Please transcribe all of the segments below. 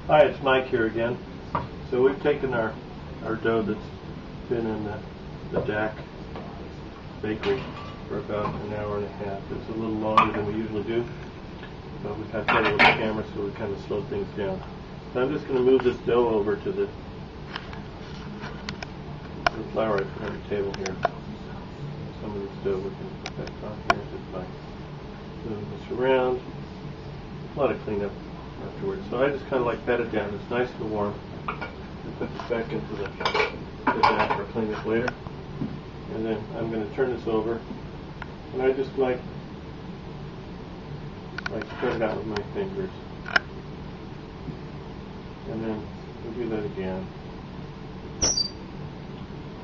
Hi, it's Mike here again. So we've taken our dough that's been in the DAC bakery for about an hour and a half. It's a little longer than we usually do, but we've had trouble with the camera, so we kind of slowed things down. So I'm just going to move this dough over to the flour I put on the table here. Some of this dough we can put back on here just by moving this around. A lot of cleanup afterwards. So I just kind of like pat it down. It's nice and warm. And put this back into the DAC for cleanup later. And then I'm going to turn this over. And I just like spread it out with my fingers. And then we'll do that again.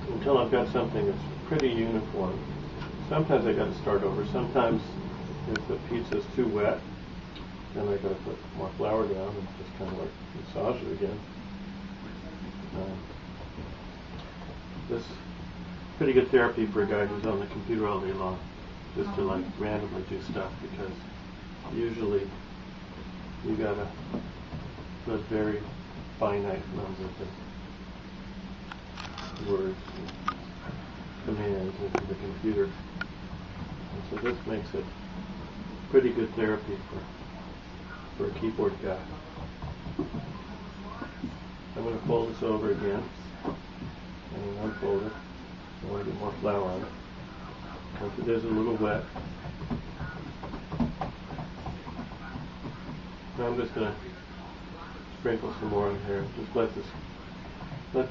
Until I've got something that's pretty uniform. Sometimes I got to start over. Sometimes if the pizza's too wet, then I got to put more flour down and just kind of like massage it again. This is pretty good therapy for a guy who's on the computer all day long, just to like randomly do stuff, because usually you got to put very finite numbers of words and commands into the computer. And so this makes it pretty good therapy for a keyboard guy. I'm going to fold this over again and unfold it. I want to get more flour on it. Once it is a little wet, now I'm just going to sprinkle some more in here. Just let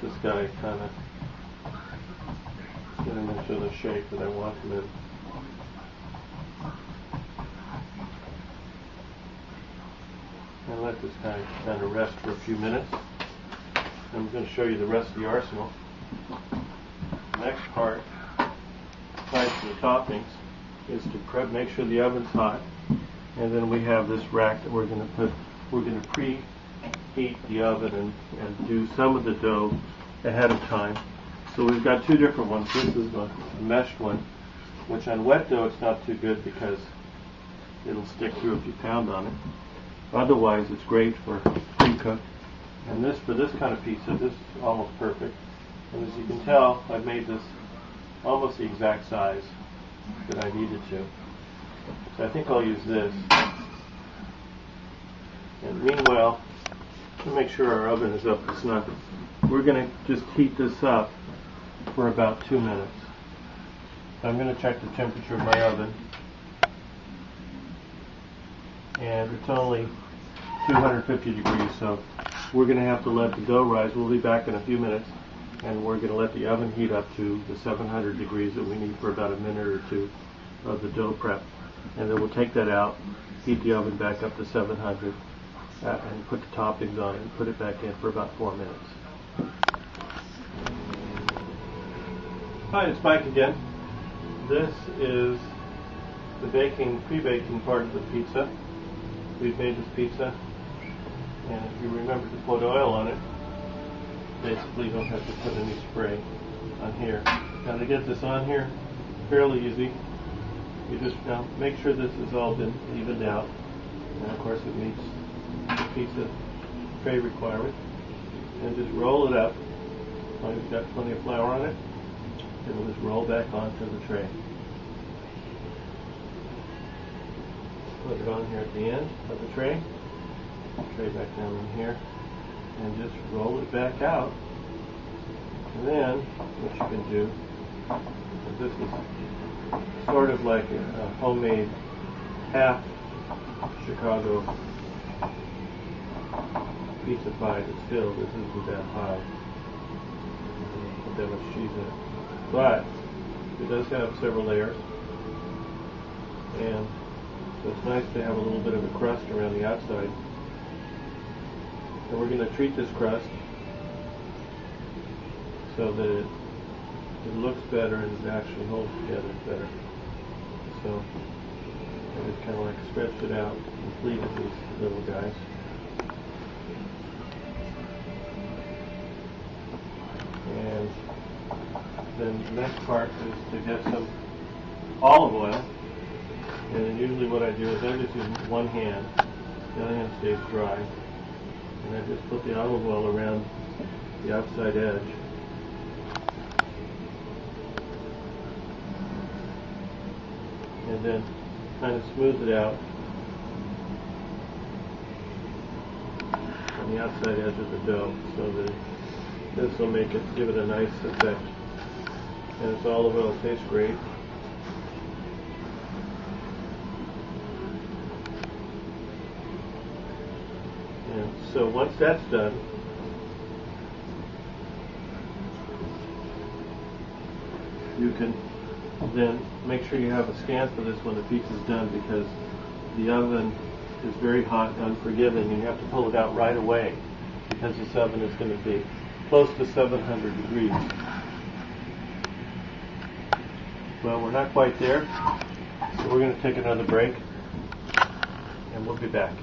this guy kind of get him into the shape that I want him in. And let this guy kind of rest for a few minutes. I'm going to show you the rest of the arsenal. The next part, besides the toppings, is to make sure the oven's hot. And then we have this rack that we're going to preheat the oven and do some of the dough ahead of time. So we've got two different ones. This is the meshed one, which on wet dough it's not too good because it'll stick through if you pound on it. Otherwise, it's great for pre-cooked. And this, for this kind of pizza, this is almost perfect. And as you can tell, I've made this almost the exact size that I needed to. So I think I'll use this. And meanwhile, to make sure our oven is up to snuff, we're going to just heat this up for about 2 minutes. I'm going to check the temperature of my oven. And it's only 250 degrees, so we're going to have to let the dough rise. We'll be back in a few minutes, and we're going to let the oven heat up to the 700 degrees that we need for about a minute or two of the dough prep. And then we'll take that out, heat the oven back up to 700, and put the toppings on it and put it back in for about 4 minutes. Hi, it's Mike again. This is the pre-baking part of the pizza. We've made this pizza, and if you remember to put oil on it, basically you don't have to put any spray on here. Now to get this on here, fairly easy. You just make sure this has all been evened out, and of course it meets the pizza tray requirement. And just roll it up. As long as you've got plenty of flour on it, it'll just roll back onto the tray. Put it on here at the end of the tray back down in here, and just roll it back out. And then what you can do, this is sort of like a homemade half Chicago pizza pie that's filled. This isn't that pie. Put that much cheese in it. But it does have several layers, and so it's nice to have a little bit of a crust around the outside. And we're going to treat this crust so that it looks better and it actually holds together better. So I just kind of like stretched it out and pleated these little guys. And then the next part is to get some olive oil. And then usually what I do is I just use one hand. The other hand stays dry. And And I just put the olive oil around the outside edge. And then kind of smooth it out on the outside edge of the dough, so that this will give it a nice effect. And this olive oil tastes great. And so once that's done, you can then make sure you have a stand for this when the pizza is done, because the oven is very hot and unforgiving, and you have to pull it out right away because this oven is going to be close to 700 degrees. Well, we're not quite there, so we're going to take another break, and we'll be back.